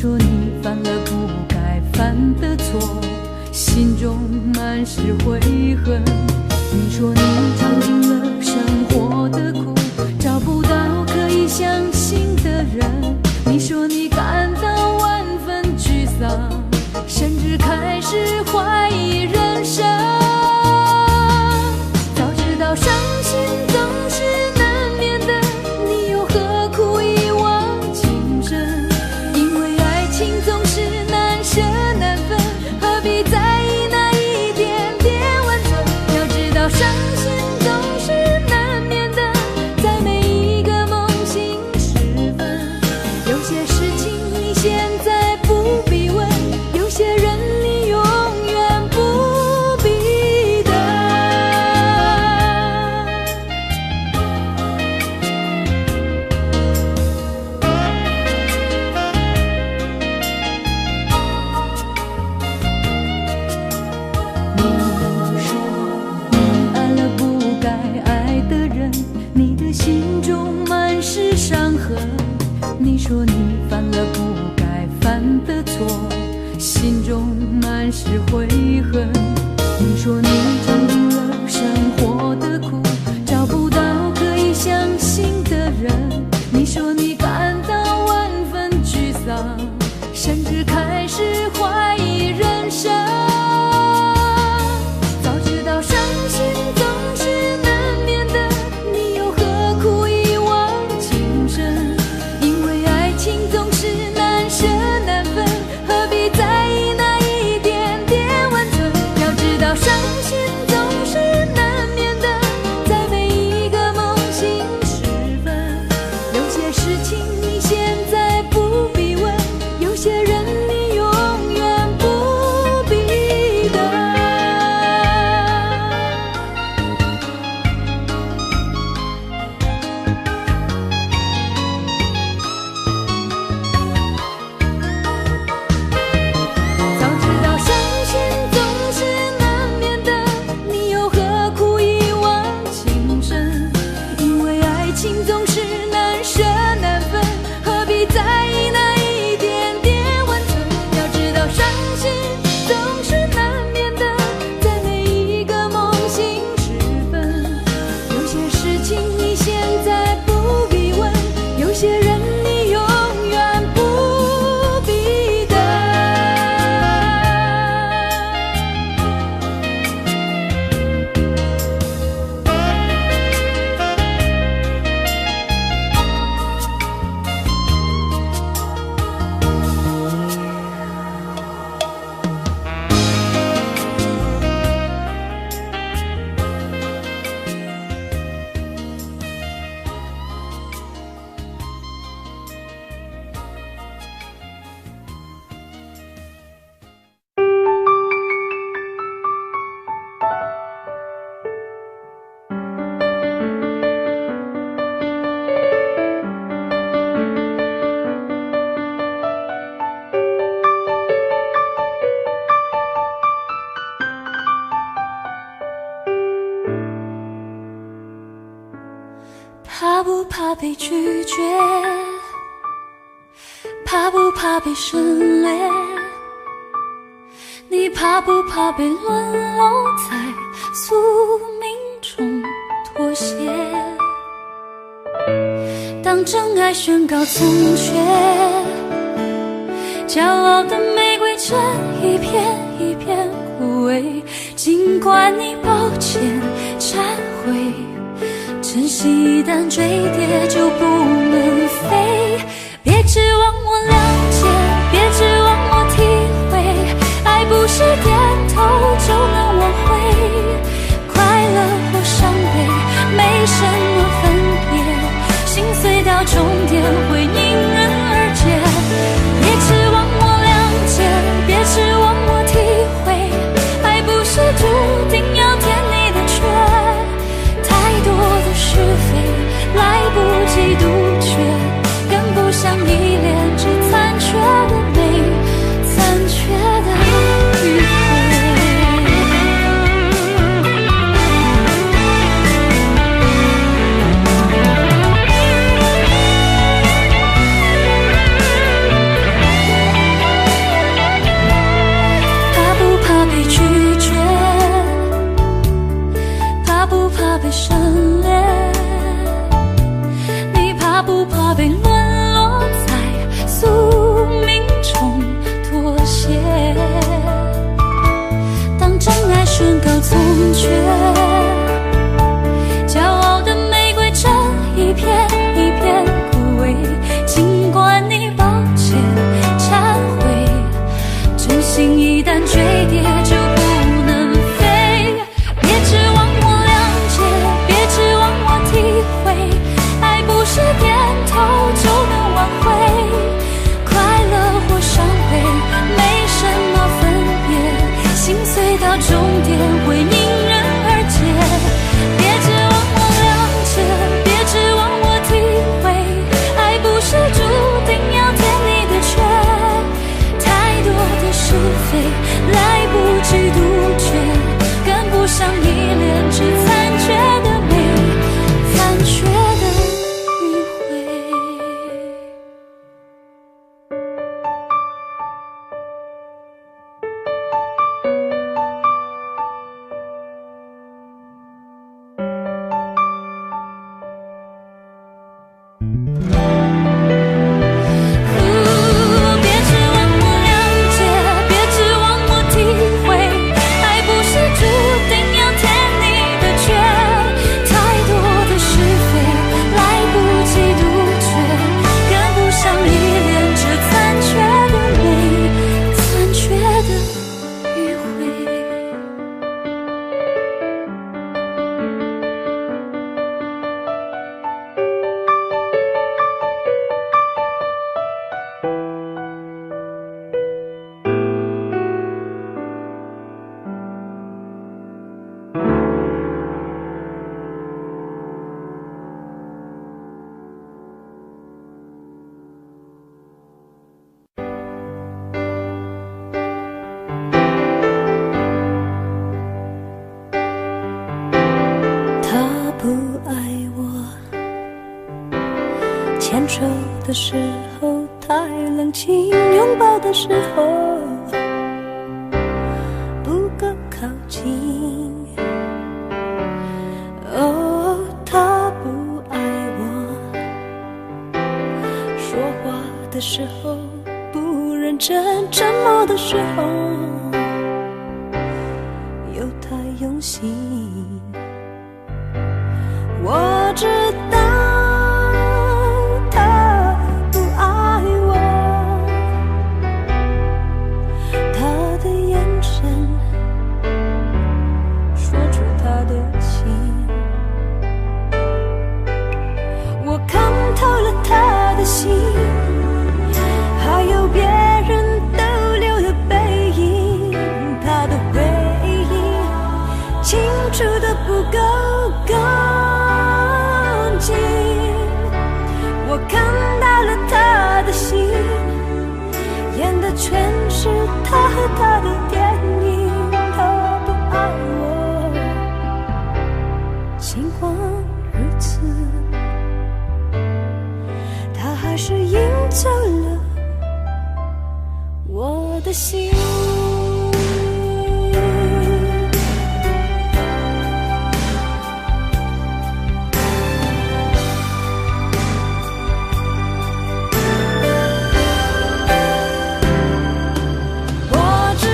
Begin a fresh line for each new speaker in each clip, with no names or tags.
说你犯了不该犯的错，心中满是悔恨。你说你尝尽了生活的苦，找不到可以相信的人。你说你感到万分沮丧，甚至开始怀疑人生。早知道伤心总是难免的，你又何苦一往情深？因为爱情总是难舍难分，何必在意那一点点温存？要知道伤心总是难免的，在每一个梦醒时分。有些事情你现在不必问，有些人你永远不必等。你说你爱了不该爱的人，你的心中满是伤痕。你说你犯了不该犯的错，心中满是悔恨。你说你尝尽了生活的苦，找不到可以相信的人。你说你感到万分沮丧，甚至开始怀疑人生。早知道伤心总是难免的，你又何苦一往情深？因为爱情总是难舍难分，何必在意那一点点温存？要知道伤心总是难免的，在每一个梦醒时分。有些事情你现在不必问，有些人你永远不必等。早知道伤心总是难免的，你又何苦一往情深？因为爱情总是难舍难分，何必在意那一点点温存？要知道伤心总是难免的，在每一个梦醒时分。有些事情你现在不必问，有些人你永远不必等。怕不怕被拒绝？怕不怕被省略？你怕不怕被沦落在宿命中妥协？当真爱宣告残缺，骄傲的玫瑰正一片一片枯萎。尽管你抱歉忏悔，珍惜一旦坠跌就不能飞。别指望我了解，别指望我体会，爱不是点头就能挽回。快乐或伤悲没什么分别，心碎到终点会迎刃而解。别指望我了解，别指望我体会，爱不是注定要填你的缺。太多的是非来不及杜绝，如从前。骄傲的玫瑰正一片一片枯萎，尽管你抱歉忏悔，真心一旦坠跌就不能飞。别指望我谅解，别指望我体会，爱不是点头就能挽回，快乐或伤悲没什么分别，心碎到终点会迎刃而解。别指望我谅解，别指望我体会，爱不是注定要填你的缺，太多的是非来不及杜绝，跟不上依恋，只残缺的美，残缺的迂回。别指望我谅解，别指望我体会，爱不是注定要填你的缺，太多的是非来不及杜绝，跟不上依恋，这残缺的美，残缺的迂回。他不爱我，牵手的时候太冷清，拥抱的时候不够靠近。哦，他不爱我，说话的时候不认真，沉默的时候又太用心。我知道他不爱我，他的眼神说出他的情，我看透了他的心，还有别人逗留的背影，他的回忆清楚的不够干净，我看到了他的心，演的全是他和他的电影。他不爱我，尽管如此，他还是赢走了我的心。我知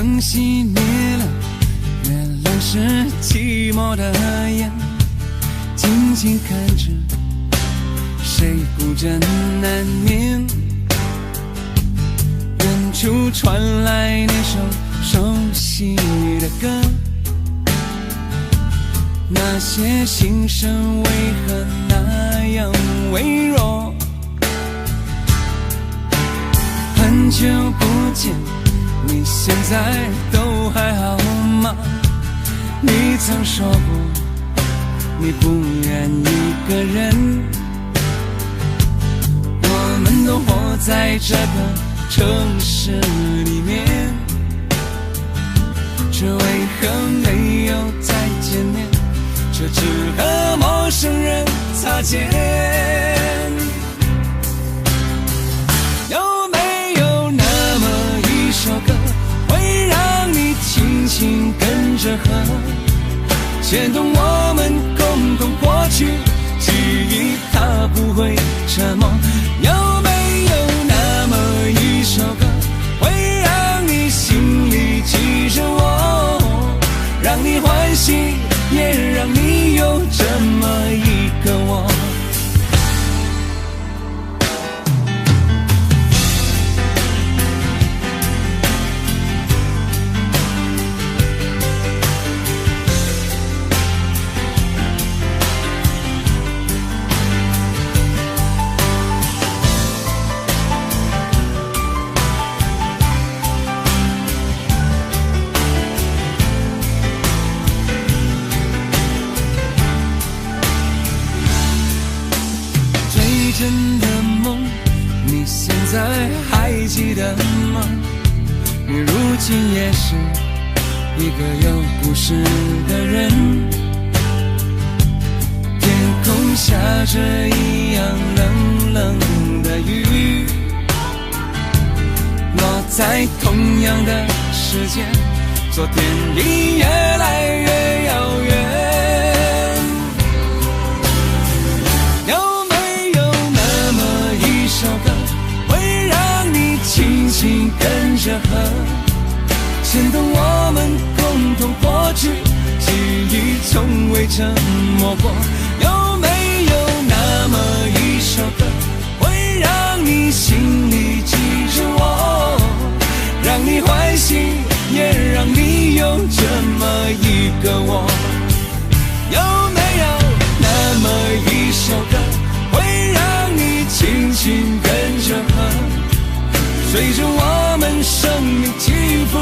灯熄灭了，月亮是寂寞的眼，静静看着谁孤枕难眠。远处传来那首熟悉的歌，那些心声为何那样微弱？很久不见，你现在都还好吗？你曾说过你不愿一个人，我们都活在这个城市里面，却为何没有再见面？却只和陌生人擦肩。有没有那么一首歌，会让你轻轻跟着和，牵动我们共同过去记忆，它不会沉默。有没有那么一首歌，会让你心里记着我，让你欢喜，也让你有这么一个我。真的梦，你现在还记得吗？你如今也是一个有故事的人，天空下着一样冷冷的雨，落在同样的时间，昨天已越来越遥远。首歌会让你轻轻跟着和，牵动我们共同过去记忆，从未沉默过。有没有那么一首歌，会让你心里记着我，让你欢喜，也让你有这么一个我？有没有那么一首歌，会让你轻轻跟着和，随着我们生命起伏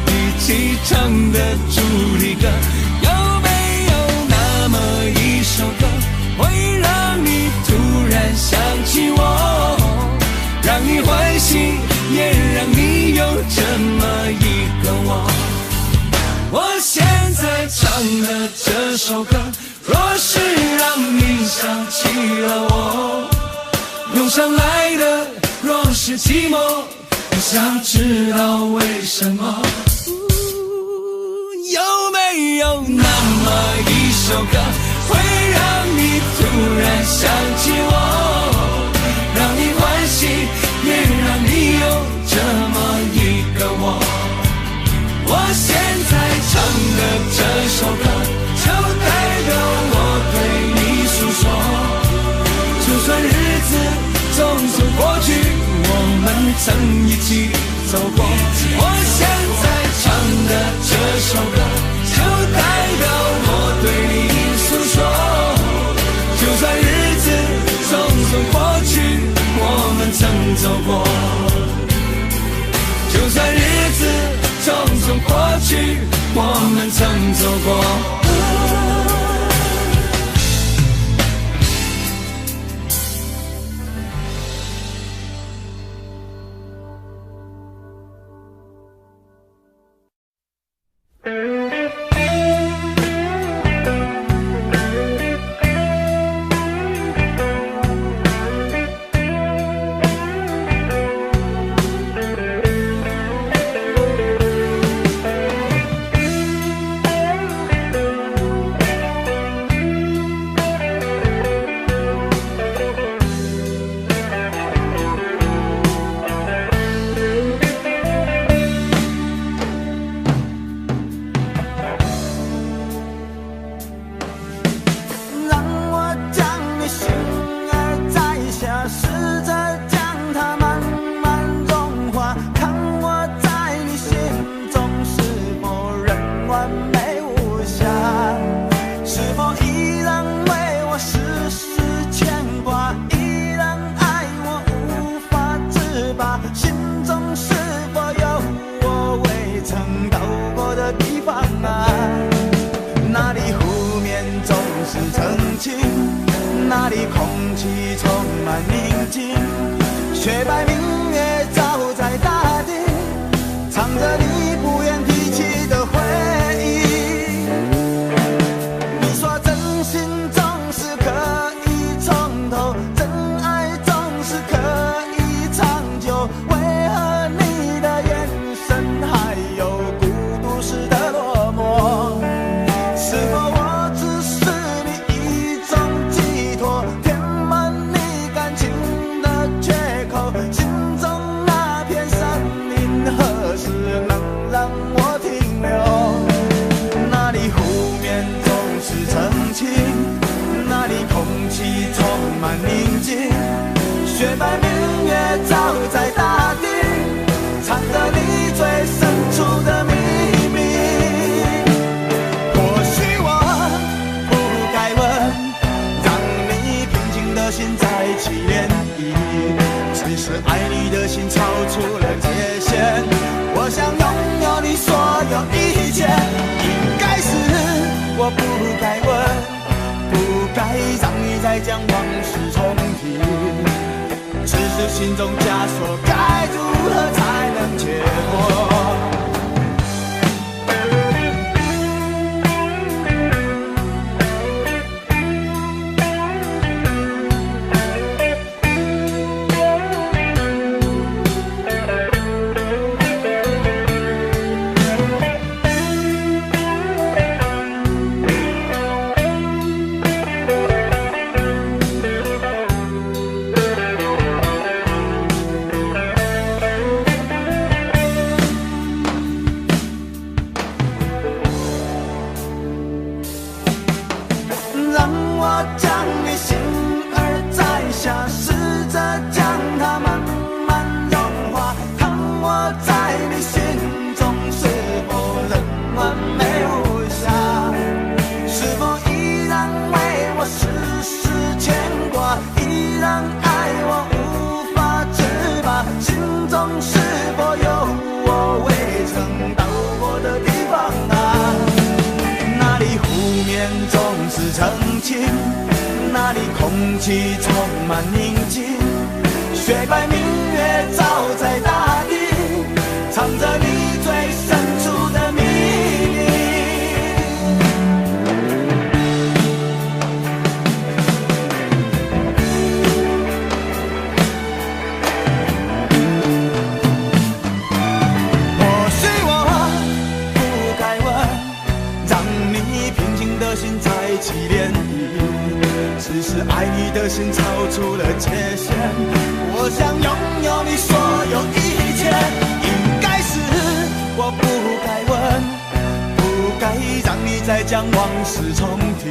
一起唱的主题歌？有没有那么一首歌，会让你突然想起我，让你欢喜，也让你有这么一个我？我现在唱的这首歌，若是让你想起了我，涌上来的若是寂寞，我想知道为什么。有没有那么一首歌，会让你突然想起我，让你欢喜，也让你有这么一个我？我现在唱的这首歌，就代表我对你诉说，就算日子匆匆过去，我们曾一起走过。我现在唱的这首歌，就代表我对你诉说，就算日子匆匆过去，我们曾走过。就算日子匆匆过去，我们曾走过。
里空气充满宁静，雪白明月照在大地，藏着你不愿提起的回忆。你说真心总是可以从头，真爱总是可以长久，为何你的眼神还有孤独时的落寞？是否我只是你一种寄托，填满你感情的缺口？心中那片森林何时能让我停留？那里湖面总是澄清，那里空气充满宁静，雪白明月照在大地，藏着你最深处的秘密。或许我不该问，让你平静的心再起涟漪，只是爱你的心超出了界限。我想拥有你所有一切，应该是我不该问，不该让你再将往事重提，只是心中枷锁该如何才能解脱？让我将你心儿摘下，试着将它慢慢融化，看我在你心中是否仍完美无瑕，是否依然为我时时牵挂，依然爱我无法自拔，心中是否有我未曾到过的地方啊？那里湖面总是澄清，那里空气充满宁静，雪白明月照在大地，藏着你最深处的秘密。或许我不该问，让你平静的心再起涟漪，只是爱你的心超出了界限。我想拥有你所有一切，应该是我不该问，不该让你再将往事重提，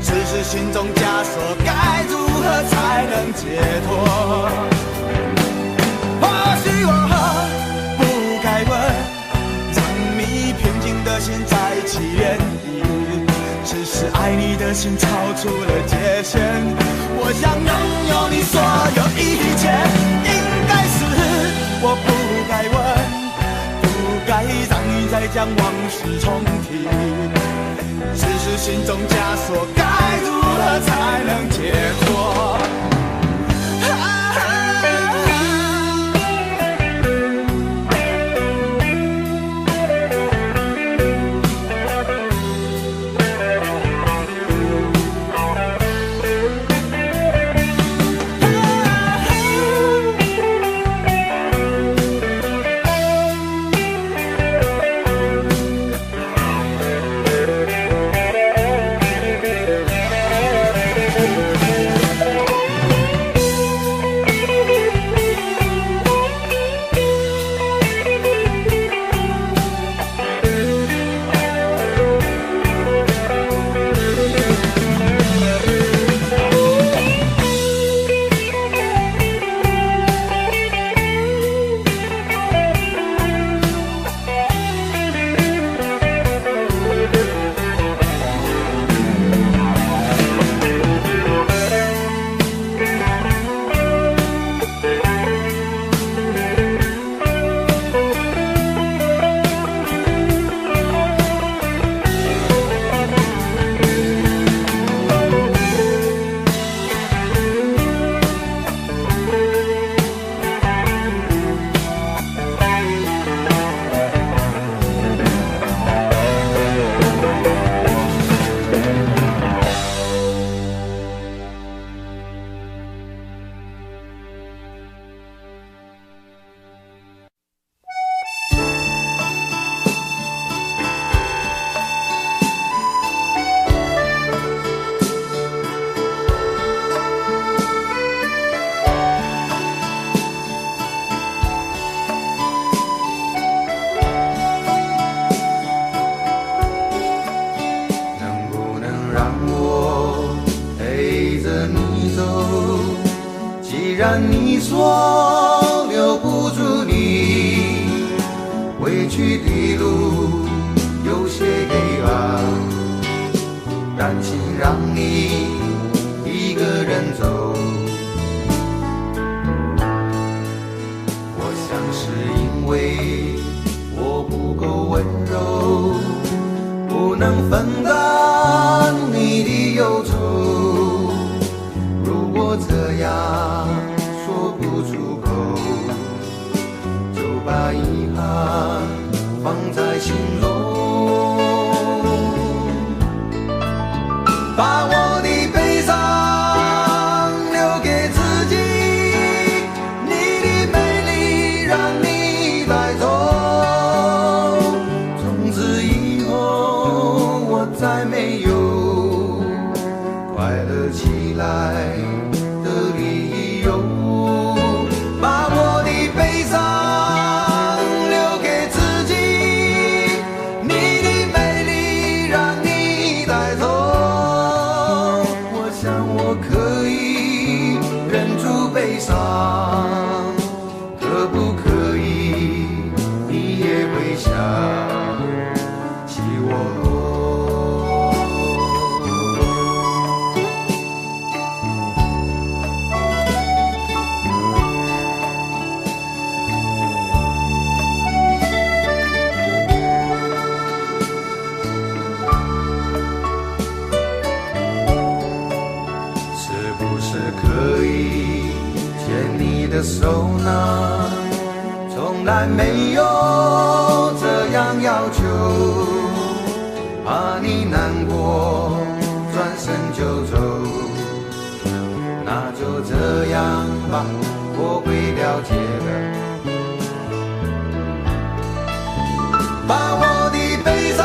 只是心中枷锁该如何才能解脱？或许我不该问，让你平静的心再起涟漪，只是爱你的心超出了界限。我想拥有你所有一切，应该是我不该问，不该让你再将往事重提，只是心中枷锁该如何才能解脱？然你说留不住你，回去的路有些黑暗，担心让你一个人走。我想是因为我不够温柔，不能分担你的忧愁。如果这样说不出口，就把遗憾放在心中，把我的悲伤留给自己，你的美丽让你带走。从此以后我再没有快乐起来的理由，把我的悲伤留给自己，你的美丽让你带走。我想我可以忍住悲伤，可不可以你也会想起我？是不是可以牵你的手呢？从来没有这样要求，怕你难过转身就走。那就这样吧，我会了解的。把我的悲伤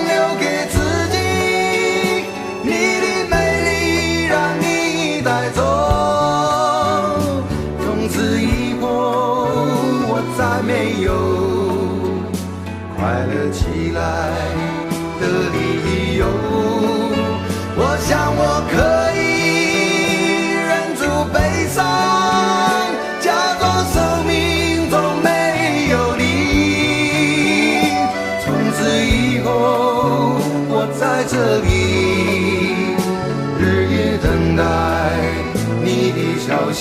留给自己，你的美丽让你带走。从此以后我再没有快乐起来的理由。我想我可以忍住悲伤，假装生命中没有你。从此以后我在这里日夜等待你的消息，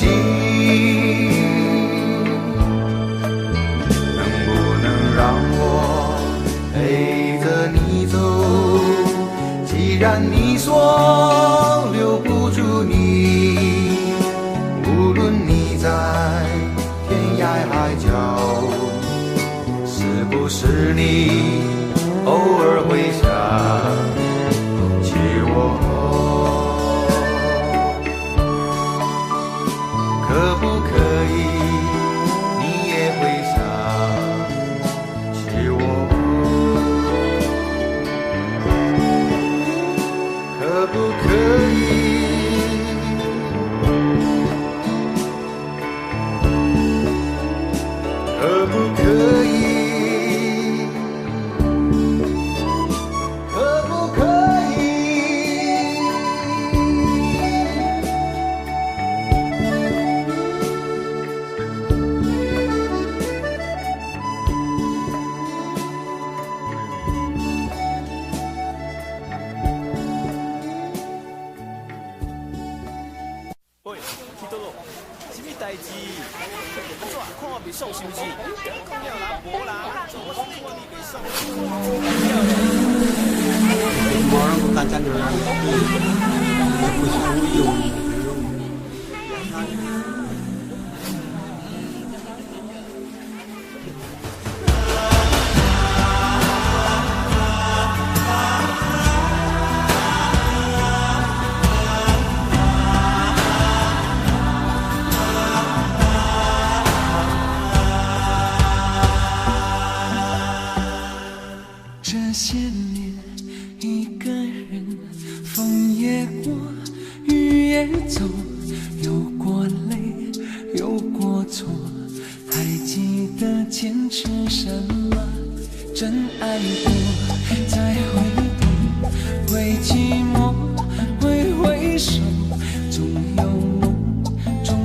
能不能让我陪着你走？既然你说留不住你，无论你在天涯海角，是不是你偶尔会想起我？可不可以你也会想起我？可不可以？可不可以？可不可以？
喂，去倒落，什么代志？啊怎看我袂爽是不是？讲了啦，无啦，做我看你袂爽。
我让大家留下也不是无用。
这些年一个人，风也过，雨也走，有过泪，有过错，还记得坚持什么？真爱过，再回头，会寂寞，会回首，总有梦，总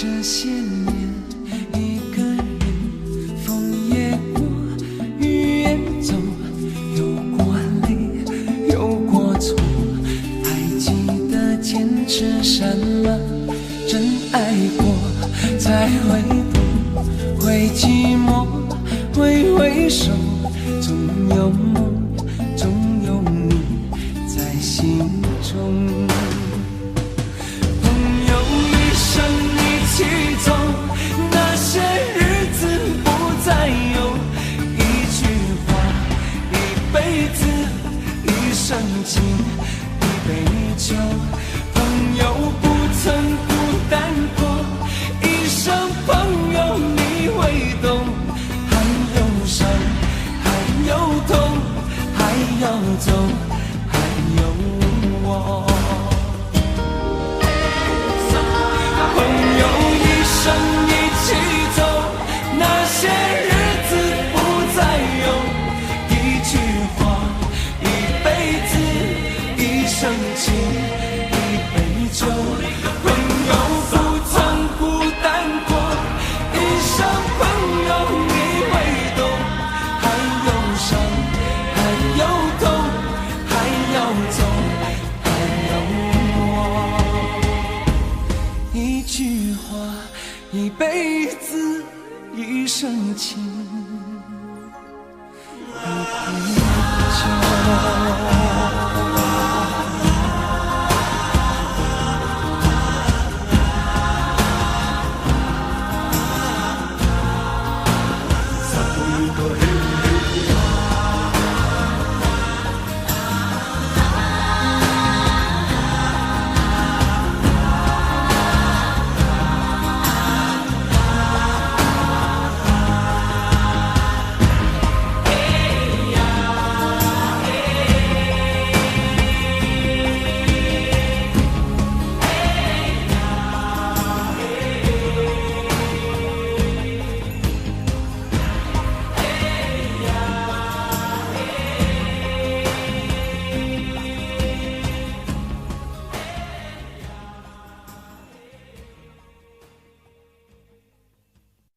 这些年，一个人，风也过，雨也走，有过泪，有过错，还记得坚持什么？真爱过，才会懂，会寂寞，会回首，总有梦，总有你在心中。一起走，那些日子不再有。一句话，一辈子，一生情，一杯酒。朋友不曾孤单过，一生朋友你会懂。还有伤，还有痛，还要走，还有我。一起走，那些日子不再有。一句话，一辈子，一生情，一杯酒。朋友不曾孤单过，一生朋友你会懂。还有伤，还有痛，还要走，还有我。一句话，一辈子，一生情，一杯酒。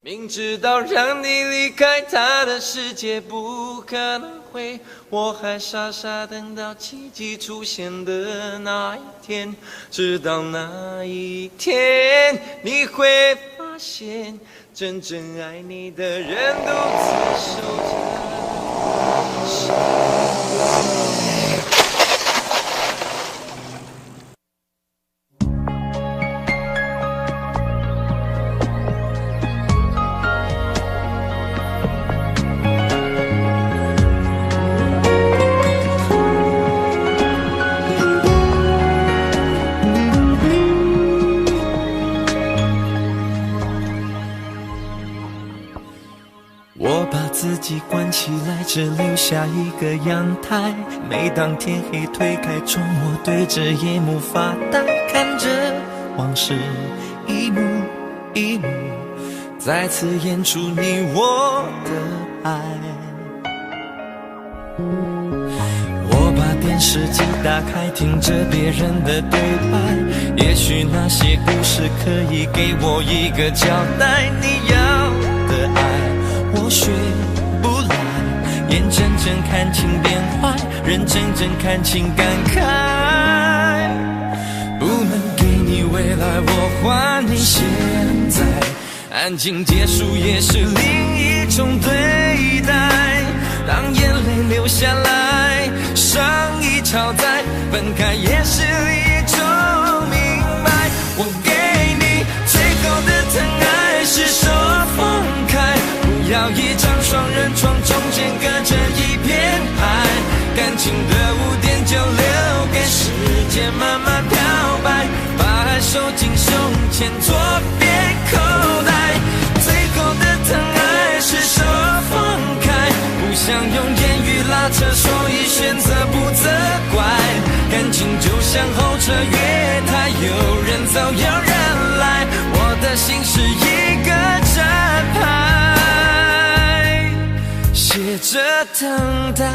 明知道让你离开他的世界不可能会，我还傻傻等到奇迹出现的那一天。直到那一天，你会发现，真正爱你的人独自守着。自己关起来，只留下一个阳台。每当天黑，推开窗，我对着夜幕发呆，看着往事一幕一幕，再次演出你我的爱。我把电视机打开，听着别人的对白，也许那些故事可以给我一个交代。你要的爱，我学不来，眼睁睁看情变坏，人睁睁看情感慨。不能给你未来，我还你现在。安静结束也是另一种对待。当眼泪流下来，伤已超载，分开也是一种明白。我给你最后的疼爱是手放开，不要一张双人床，中间隔着一片海。感情的污点就留给时间慢慢漂白，把爱收进胸前左边口袋。最后的疼爱是手放开，不想用言语拉扯，所以选择不责怪。感情就像候车月台，有人走有人来，我的心是一个站牌，写着等待。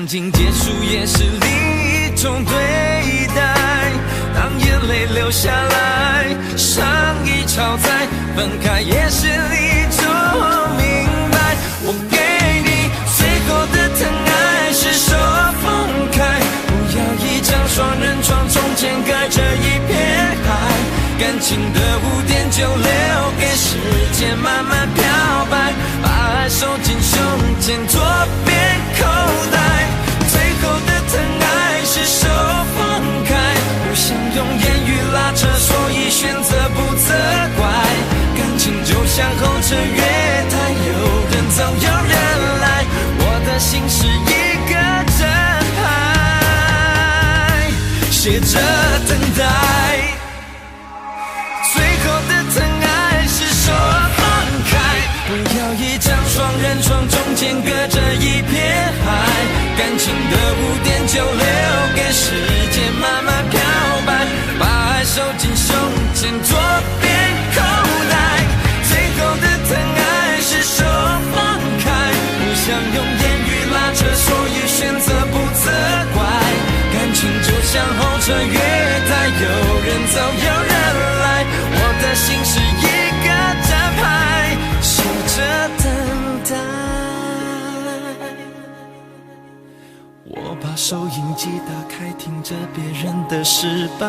感情结束也是另一种对待，当眼泪流下来，伤已超载，分开也是一种明白。我给你最后的疼爱是手放开，不要一张双人床，中间隔着一片海，感情的污点就留给时间慢慢漂白，把爱收进胸前左边口袋。最后的疼爱是手放开，不想用言语拉扯，所以选择不责怪。感情就像候车月台，有人走有人来，我的心是一个正牌，写着等待。最后的疼爱是手放开，不要一张双人床，中间隔着一片海，感情的污点就留给时间慢慢漂白，把爱收进胸前左边口袋。最后的疼爱是手放开，不想用言语拉扯，所以选择不责怪。感情就像候车月台，有人走有人来，我的心是一个站牌，守着等待。我把收音机打开，听着别人的失败，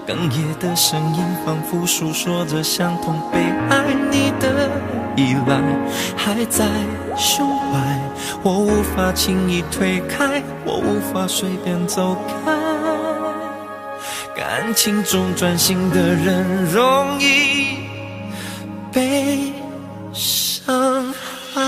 哽咽的声音仿佛诉说着相同被爱，你的依赖还在胸怀，我无法轻易推开，我无法随便走开。感情中专心的人容易被伤害。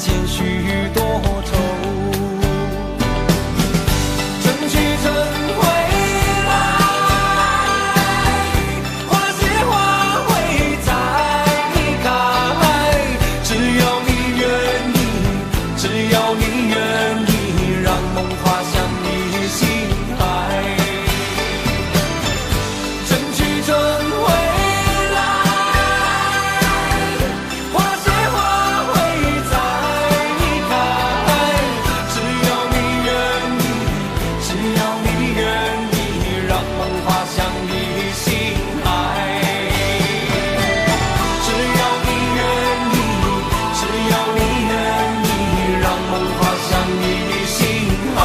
减许多愁。春去春回来，花谢花会再开，只要你愿意，只要你愿意，让梦滑向你心海。春去春回来，花谢花会再开，只要你愿意，只要你愿意，让梦滑向你心海。只要你愿意，只要你愿意，让梦滑向你心海。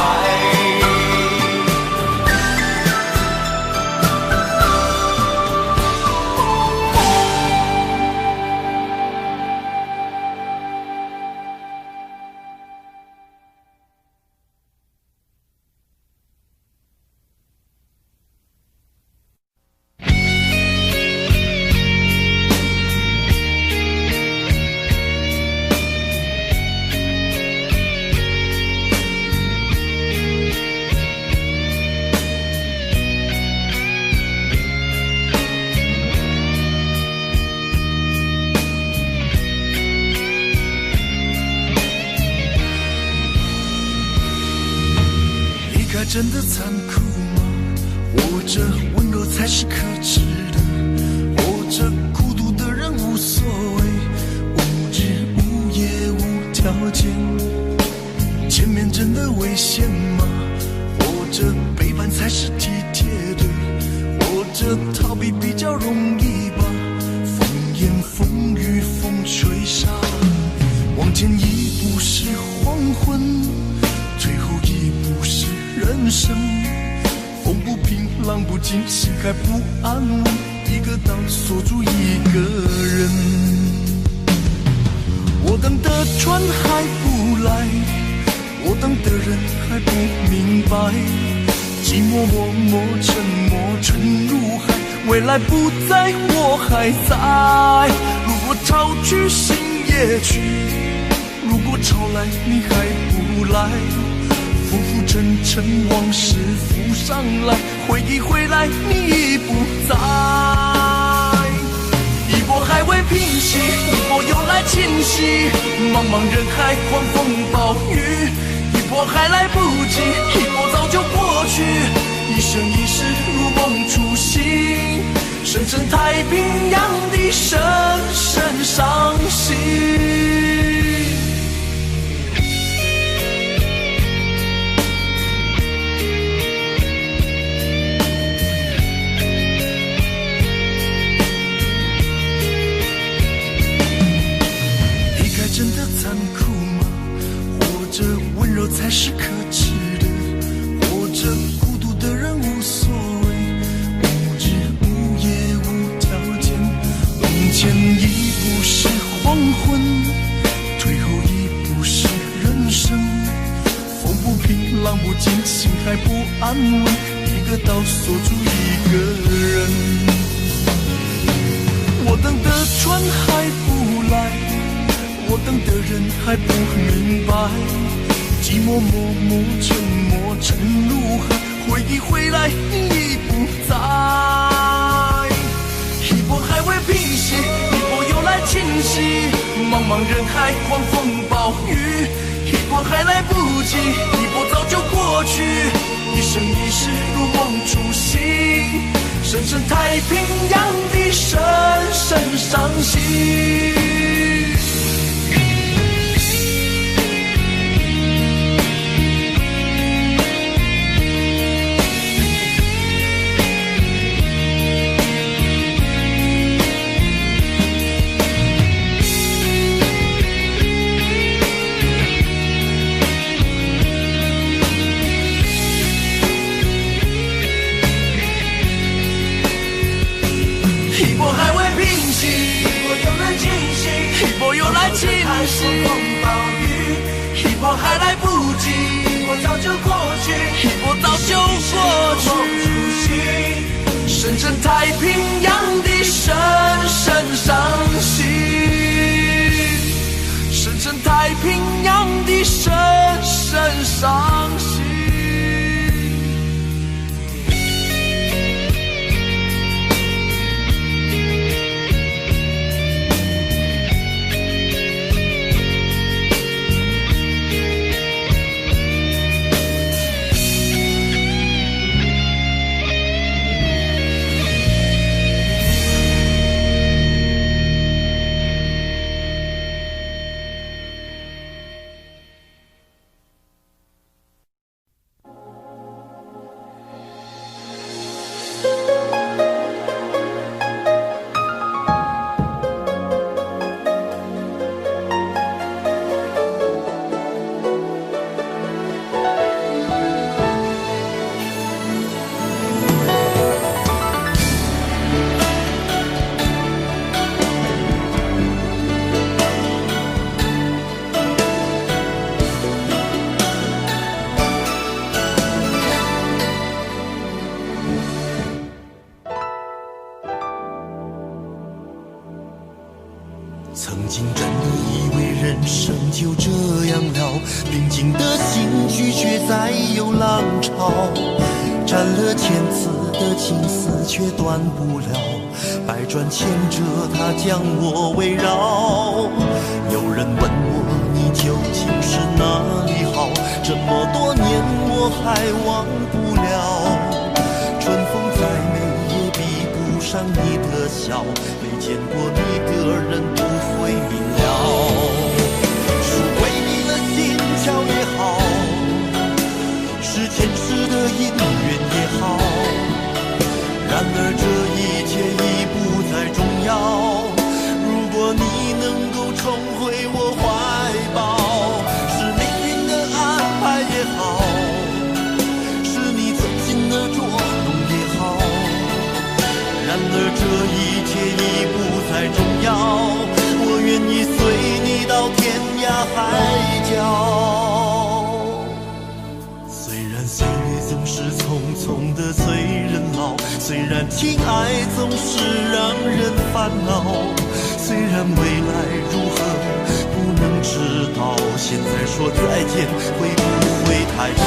离开真的残酷吗？活着温柔才是可耻的，活着孤独的人无所谓，无日无夜无条件。前面真的危险吗？活着背叛才是体贴的，活着逃避比较容易吧。风言风语风吹沙，往前一步是黄昏，最后一步是人生。风不平浪不静，心还不安稳，一个岛锁住一个人。我等的船还不来，我等的人还不明白，寂寞默默沉默沉入海，未来不在我还在。如果潮去心也去，如果潮来你还不来，浮浮沉沉往事浮上来，回忆回来你已不在。一波还未平息，一波又来侵袭，茫茫人海狂风暴雨，一波还来不及，一波早就过去，一生一世如梦初醒，深深太平洋的深深伤心。真的残酷吗？活着温柔才是可耻的，活着孤独的人无所谓，无日无夜无条件。往前一步是黄昏，退后一步是人生。风不平浪不静，心还不安稳，一个岛锁住一个人。我等的船还不来，我等的人还不明白，寂寞默默沉默沉入海，回忆回来你已不在。一波还未平息，一波又来侵袭，茫茫人海狂风暴雨，一波还来不及，一波早就过去，一生一世如梦初醒，深深太平洋的深深伤心。侵袭，一波还来不及，一波早就过去，一波早就过去，深深太平洋的深深伤心，深成太平洋的深深伤心。曾经真的以为人生就这样了，平静的心拒绝再有浪潮，斩了千次的情丝却断不了，百转千折它将我围绕。有人问我你究竟是哪里好，这么多年我还忘不了。春风再美也比不上你的笑，没见过你的人不会明了。是鬼迷了心窍也好，是前世的因缘也好，然而这一切已不再重要。如果你能够重回我怀抱，是命运的安排也好，是你存心的捉弄也好，然而这一切已不再重要。我愿意随你到天涯海角。虽然岁月总是匆匆的催人老，虽然情爱总是让人烦恼，虽然未来如何不能知道，现在说再见会不会太早？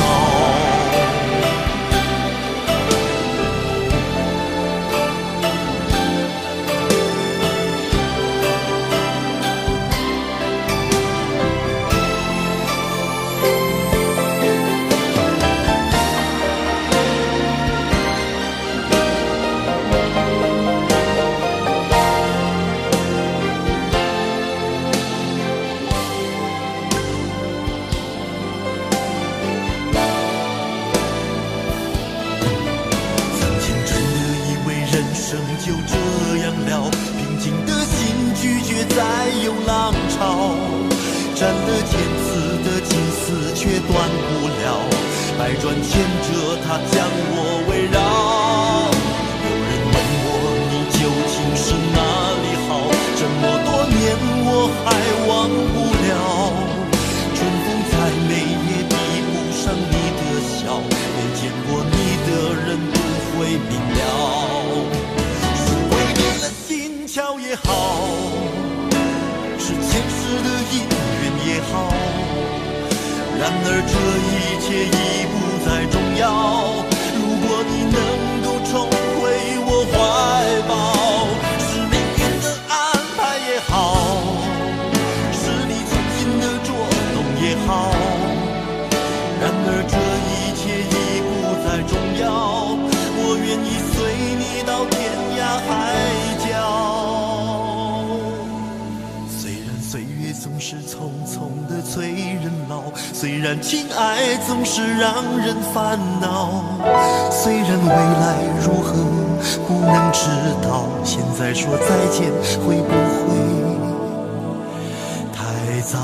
就这样了，平静的心拒绝再有浪潮，斩了千次的情丝却断不了，百转千折它将我围绕。有人问我你究竟是哪里好，这么多年我还忘不了。春风再美也比不上你的笑，没见过你的人不会明了。巧也好，是前世的因缘也好，然而这一切已不再重要。如果你能够重回我怀抱，是命运的安排也好，是你存心的捉弄也好，然而这一切已不再重要。我愿意随你到天涯海角。总是匆匆的催人老，虽然情爱总是让人烦恼，虽然未来如何不能知道，现在说再见会不会太早？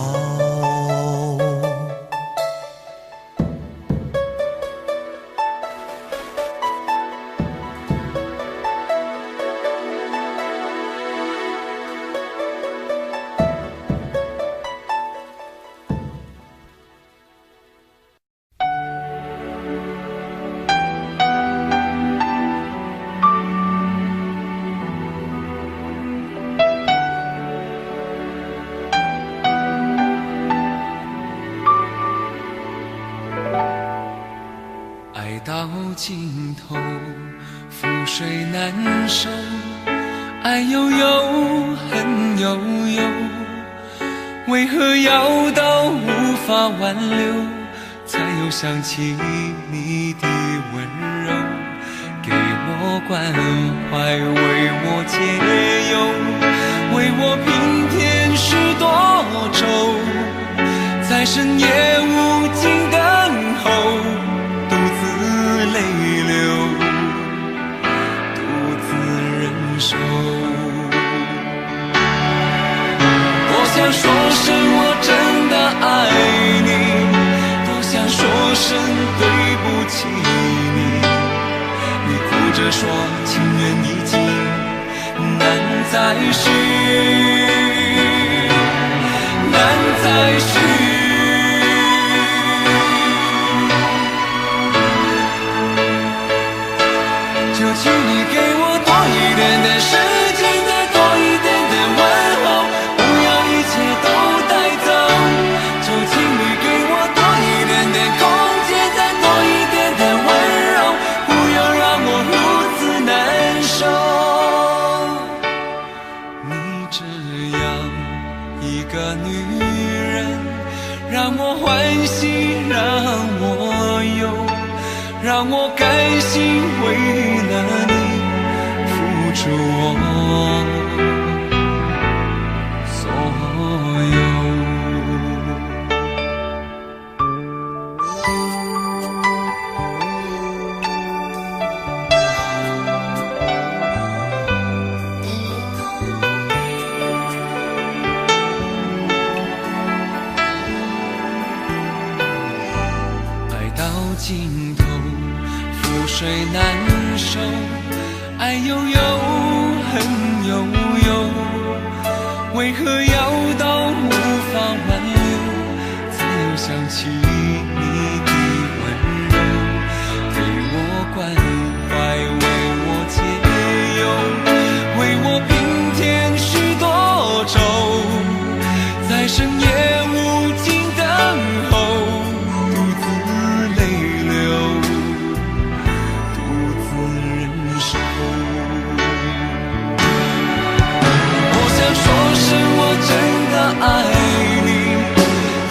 到尽头，覆水难收，爱悠悠，恨悠悠，为何要到无法挽留，才又想起你的温柔，给我关怀，为我解忧，为我平添许多愁，在深夜无尽等候，独自泪流，独自忍受。多想说声我真的爱你，多想说声对不起你，你哭着说情缘已尽，难再续，难再续。就请你给我多一点点时间，再多一点点问候，不要一切都带走。就请你给我多一点点空间，再多一点点温柔，不要让我如此难受。你这样一个女人，让我欢喜，让我忧，让我甘心为了你付出我所有。爱到尽头，覆水难收，爱悠悠，恨悠悠，为何要到无法挽留，才又想起你的温柔，给我关怀，为我解忧，为我平添许多愁，在深夜无尽等候，独自泪流，独自忍受。多想说声我真的爱你，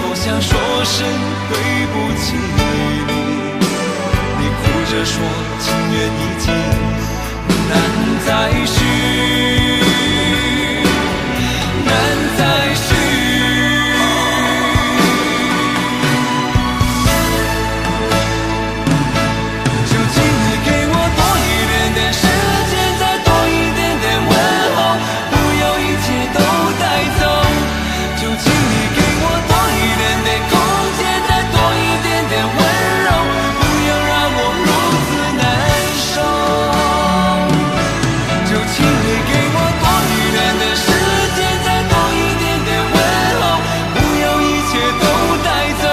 多想说声对不起你，你哭着说情缘已尽，难再续，难再续。就请你给我多一点点时间，再多一点点问候，不要一切都带走。就请你给我多一点点空间，再多一点点温柔，不要让我如此难受。就请你给我多一点点时间，再多一点点问候，不要一切都带走。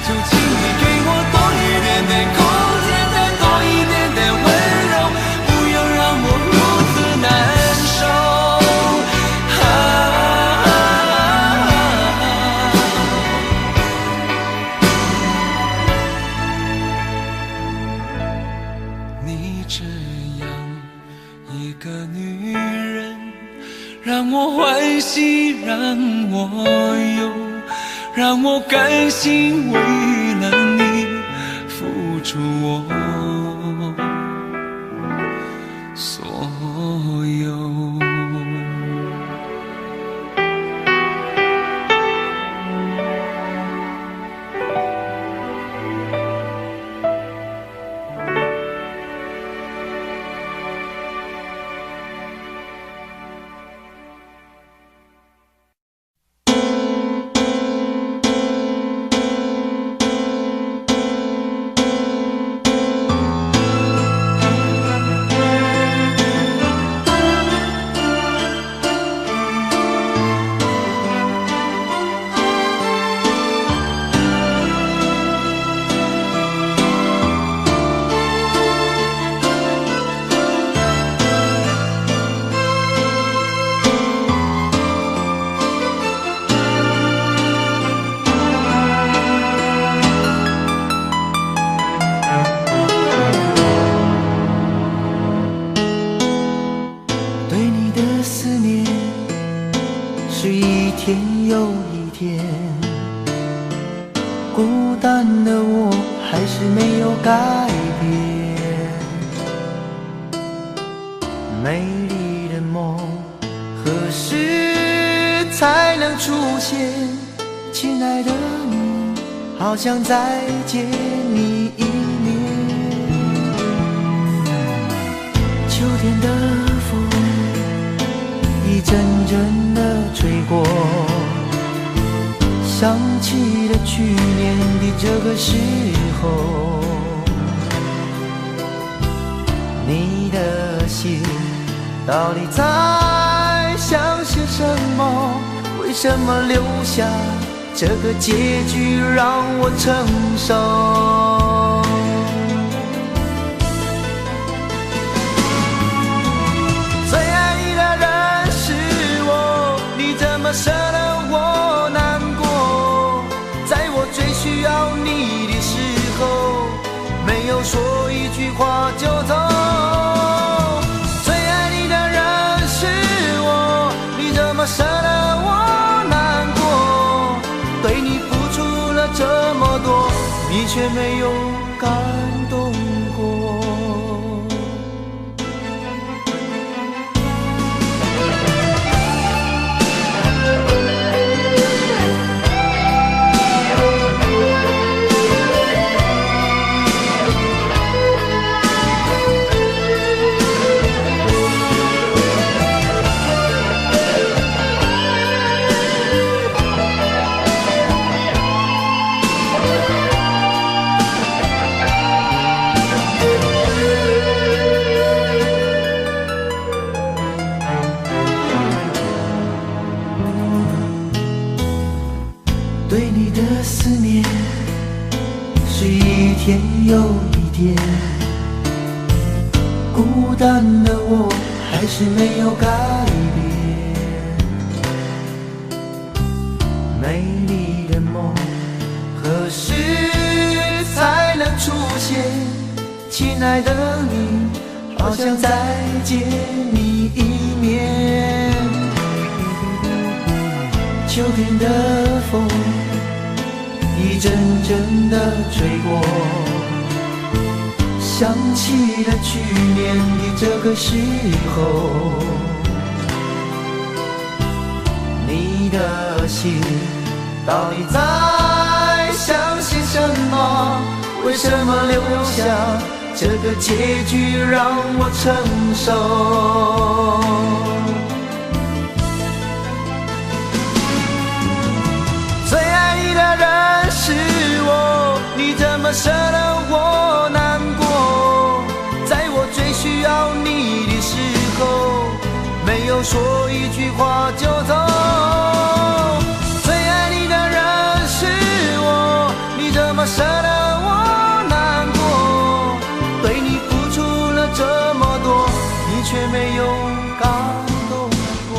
就请你给我多一点点空间，再多一点点温柔，不要让我如此难受。你这样一个女人，让我欢喜，让我忧，让我甘心为了你付出我所有。
是没有改变。美丽的梦何时才能出现？亲爱的你，好想再见你一面。秋天的风一阵阵的吹过，想起了去年的这个时候，你的信到底在想些什么？为什么留下这个结局让我承受？最爱你的人是我，你怎么舍得我难过？在我最需要你的时候，没有说一句话就走。最爱你的人是我，你怎么舍得我难过？对你付出了这么多，你却没有感动过。对你的思念是一天又一天，孤单的我还是没有改变。美丽的梦何时才能出现？亲爱的你，好想再见你一面。秋天的风一阵阵的吹过，想起了去年的这个时候，你的心到底在想些什么？为什么留下这个结局让我承受？最爱你的人是我，你怎么舍得我难过？在我最需要你的时候，没有说一句话就走。最爱你的人是我，你怎么舍得我难过？对你付出了这么多，你却没有感动过。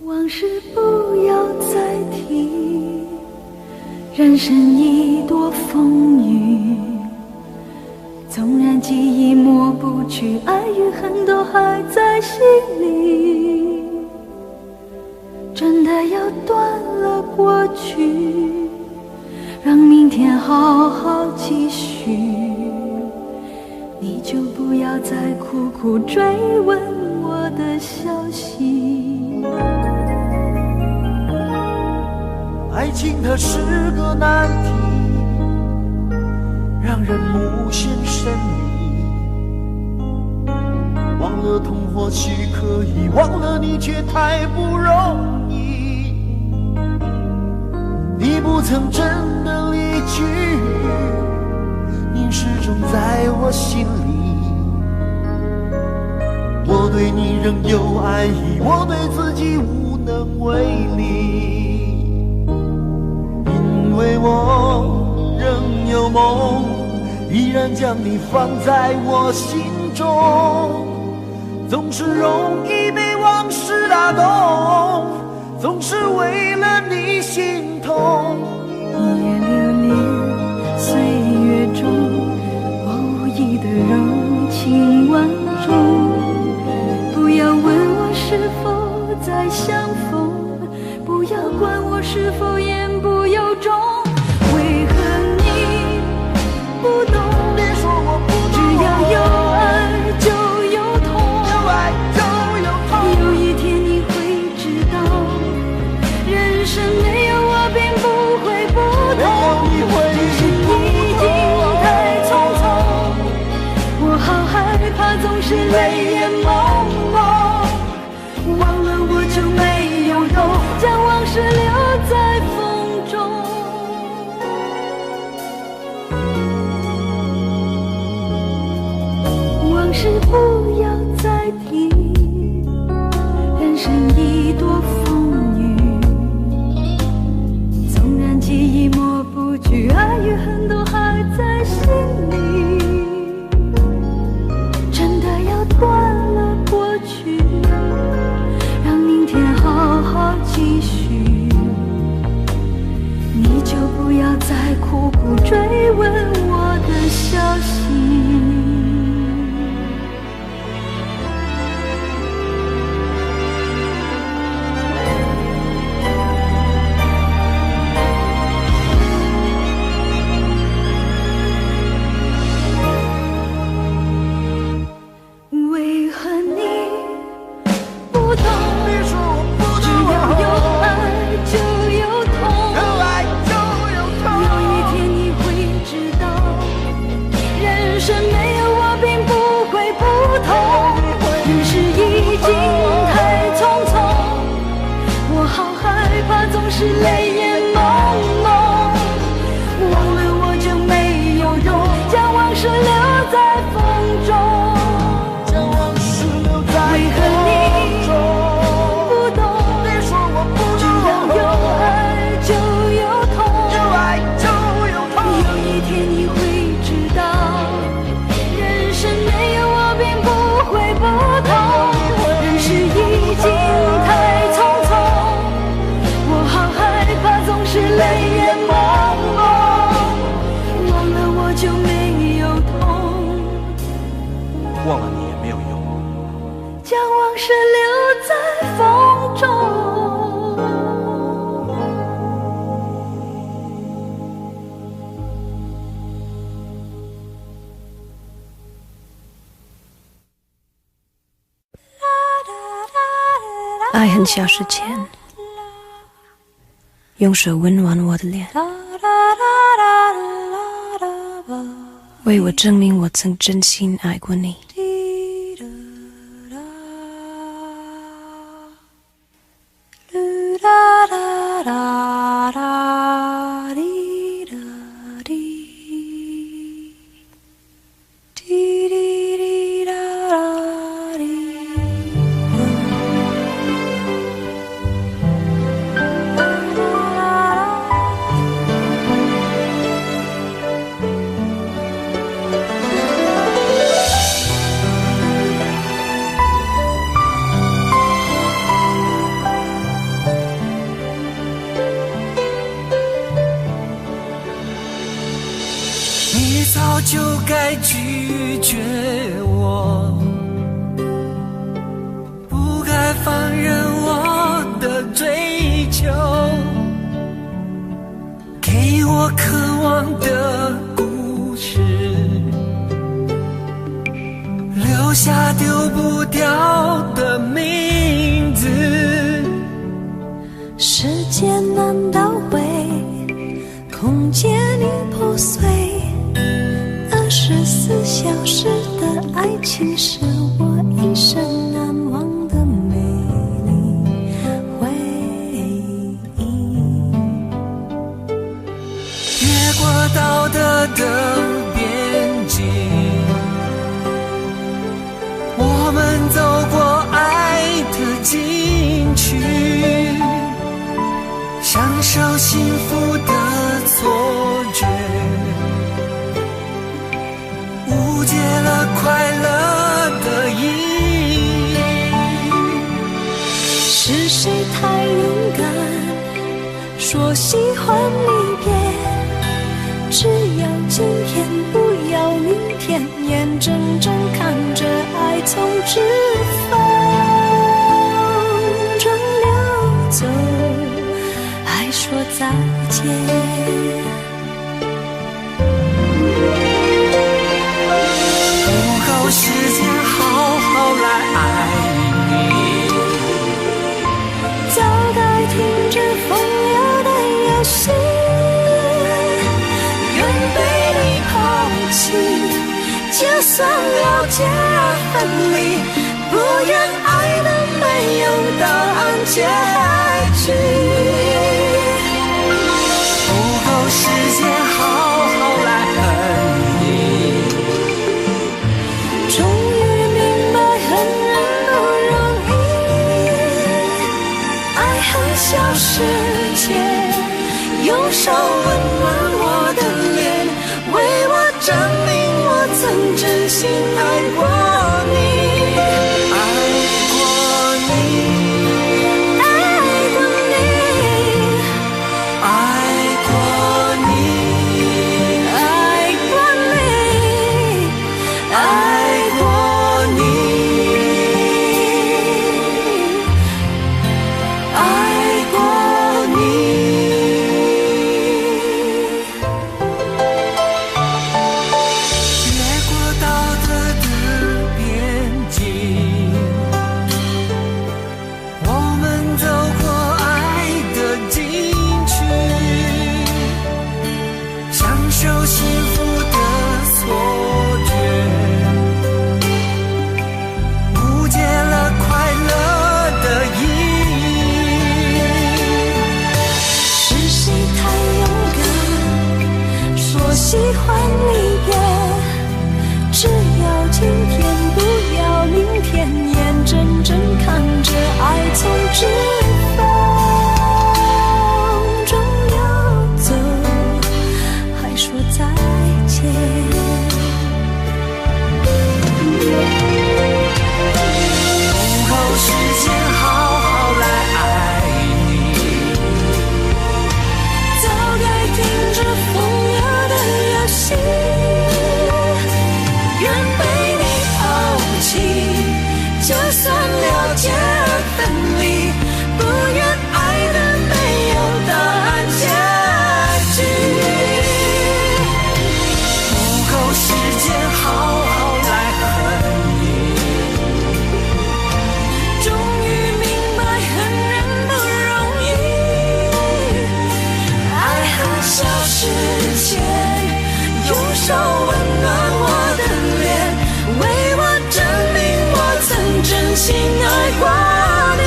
往事不要再提，人生一朵风雨，纵然记忆抹不去，爱与恨都还在心里。真的要断了过去，让明天好好继续，你就不要再苦苦追问我的消息。
爱情它是个难题，让人无限神秘。忘了痛或许可以，忘了你却太不容易。你不曾真的离去，你始终在我心里。我对你仍有爱意，我对自己无能为力。因为我仍有
做梦，依然将你放在我心中。总是容易被往事打动，总是为了你心痛。
一夜流连岁月中，无意的柔情万种。不要问我是否再相逢，不要管我是否言不由衷。为何你不懂？
别说我不懂，
只要有爱就有痛，
有爱就有痛。
有一天你会知道，人生没有我并不会不同，只是已经太匆匆。我好害怕总是泪眼朦胧，忘了我就没有用，将往事留在风中。往事不要再提，人生已多风雨。纵然记忆抹不去，爱与恨都还在心里。真的要断了过去，让明天好好继续。你就不要再苦苦追问我的消息。为何你不懂？
别说我不
只
懂，
要有爱就有痛，
有爱就有痛。
有一天你会知道，人生没有我并不会不同。只是已经太匆匆，我好害怕总是泪眼朦胧。忘了我就没有用，将往事留在风中。为何你不懂？
别说我不懂，
只要有爱就有痛，
有爱就有痛。
有一天你会知道，人生没有我并不会不同。人世已经太匆匆，我好害怕总是泪眼朦胧。忘了我就没有痛，
忘了你也没有用。
将往事留在风中。
爱很消失前，用手温暖我的脸，为我证明我曾真心爱过你。
你早就该拒绝我，不该放任我的追求，给我渴望的故事，留下丢不掉的名字。
时间难倒回，空间已破碎，24小时的爱情是我一生难忘的美丽回忆。
越过道德的边境，我们走过爱的禁区，享受幸福的错觉。
只要今天，不要明天，眼睁睁看着爱从指缝中流走，还说再见。
不够时间好好来爱你，
早该停止风流的游戏，愿被你抛弃，就算了解而分离，不愿爱的没有答案结局。
不够时间好好来恨你，
终于明白恨人不容易，爱恨消失前，用手温暖我的脸，为我证明我曾真心爱过你。喜欢离别，只要今天，不要明天，眼睁睁看着爱从指缝中流走，还说再见。
不够时间好好来爱你，
早该停止风流的游戏，愿被你抛弃，就算了解而分离，不愿爱的没有答案结局。
不够时间好好来恨你，
终于明白恨人不容易，爱恨消失前，用手温暖我的脸，为我证明我曾真心爱过你。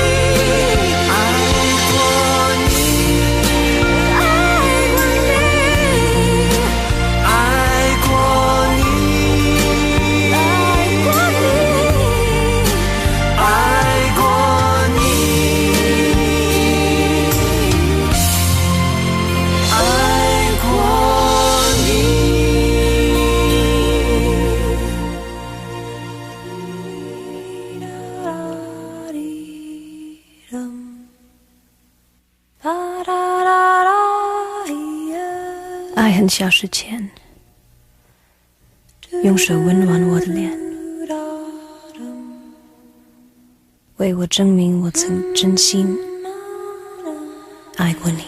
爱恨消失前，用手温暖我的脸，为我证明我曾真心爱过你。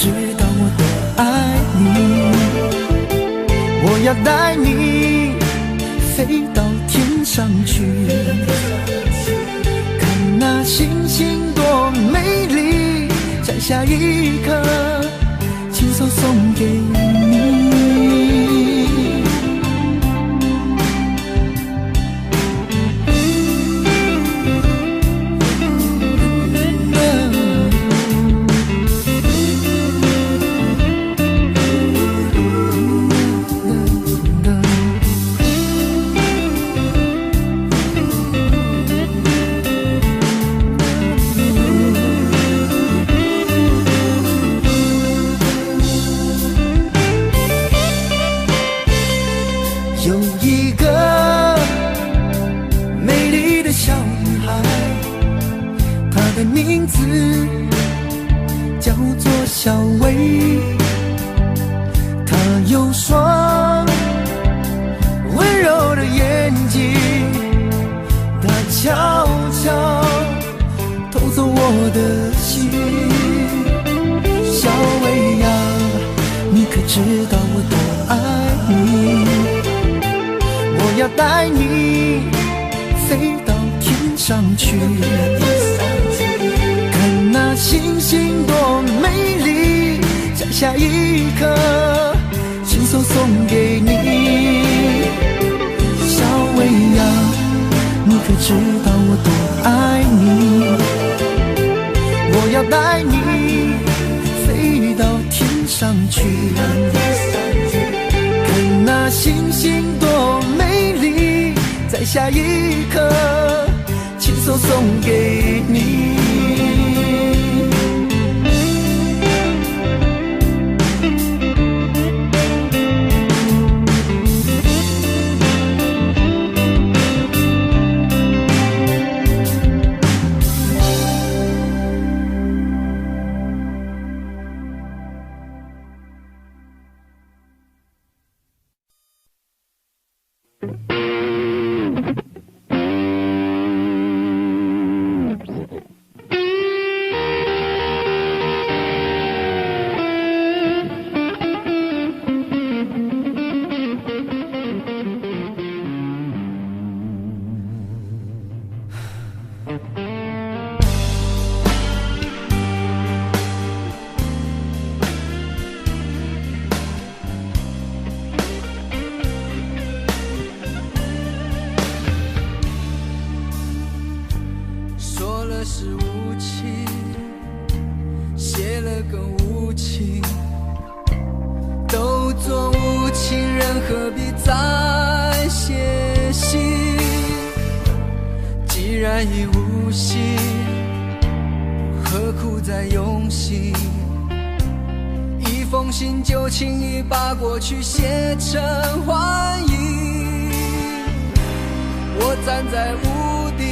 知道我多爱你，我要带你飞到天上去，看那星星多美丽，摘下一颗亲手送给你。名字叫做小薇，她有双温柔的眼睛，她悄悄偷走我的心。小薇呀，你可知道我多爱你？我要带你飞到天上去，那星星多美丽，摘下一颗亲手送给你。小薇呀，你可知道我多爱你？我要带你飞到天上去，看那星星多美丽，摘下一颗亲手送给你。
去写成幻影，我站在屋顶，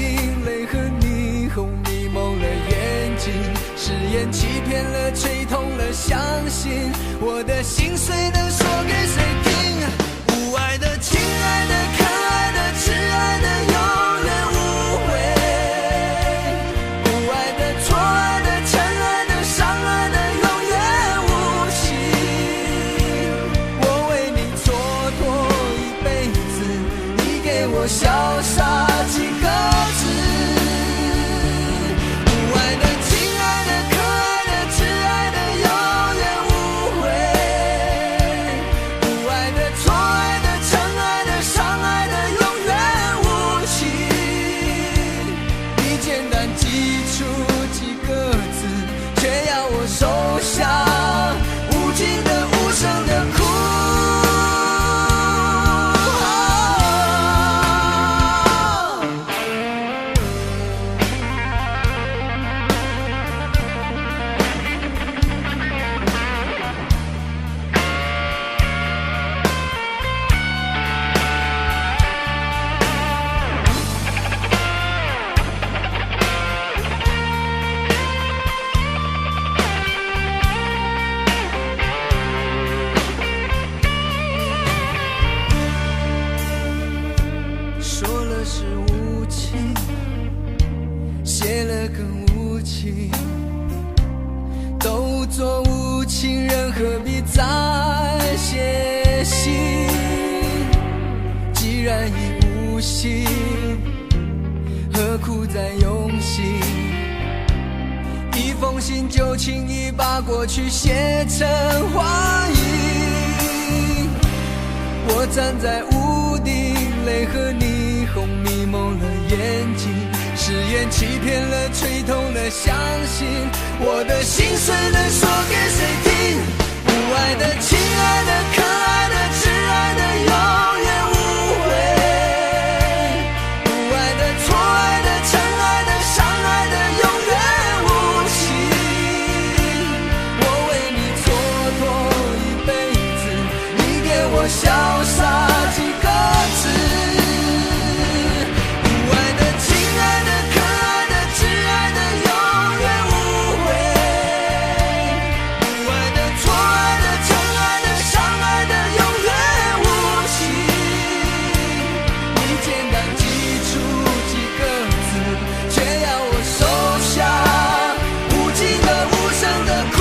泪和霓虹迷蒙了眼睛，誓言欺骗了，吹痛了，相信我的心碎能说给谁听？无爱的、亲爱的、可爱的、挚爱的，永远无悔；不爱的、错爱的、真爱的、伤害的，永远无情。我潇洒几个字，不爱的、亲爱的、可爱的、挚爱的，永远无悔；不爱的、错爱的、真爱的、伤害的，永远无情。你简单记出几个字，却要我收下无尽的、无声的哭。天就轻易把过去写成画影。我站在屋顶，泪和霓虹迷蒙了眼睛，誓言欺骗了，吹痛了，相信我的心碎能说给谁听？不爱的、亲爱的、可爱的、挚爱的，永远无悔；不爱的、错爱的、真爱的、伤害的，永远无情。我为你蹉跎一辈子，你给我潇洒几个字。不爱的、亲爱的、可爱的、挚爱的，永远无悔；不爱的、错爱的、真爱的、伤害的，永远无情。你简单记住几个字，却要我收下无尽的、无声的哭。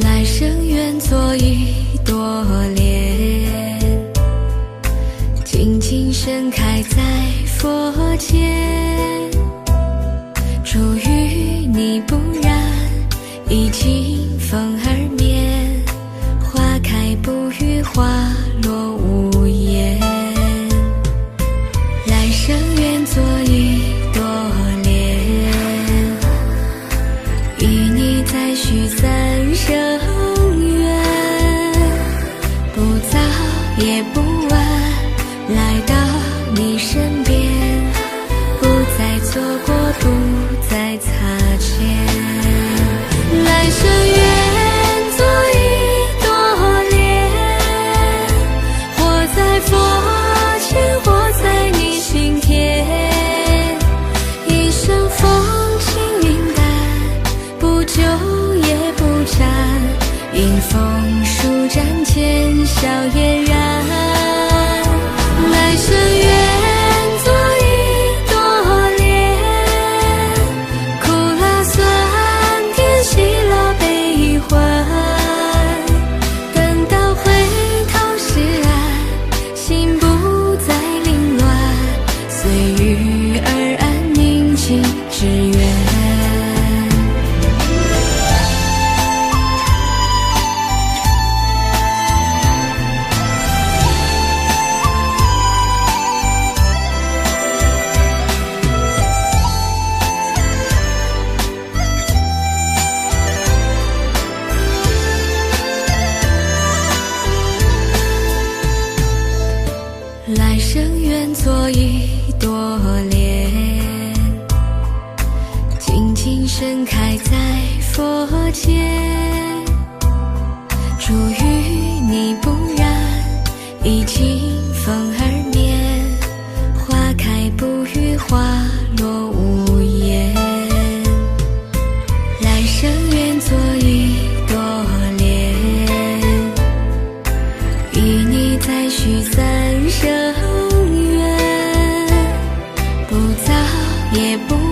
来生愿做一朵莲，静静盛开在佛前。祝与你不染，已经风儿眠。花开不语，花落无言。来生愿做一朵莲，与你再续三生缘，不早也不晚，来到你身边，不再错过，不再擦肩。来生愿做一朵莲，活在佛前，活在你心田，一生风轻云淡，不久也不沾，迎风舒展，浅笑嫣然。来生愿做一朵莲，苦辣酸甜，喜乐悲欢。等到回头是岸，心不再凌乱，随遇而安，宁静致远。来生愿做一朵莲，静静盛开在佛前。祝与你不染，已经风儿眠。花开不语，花落无言。来生愿做一朵莲，也不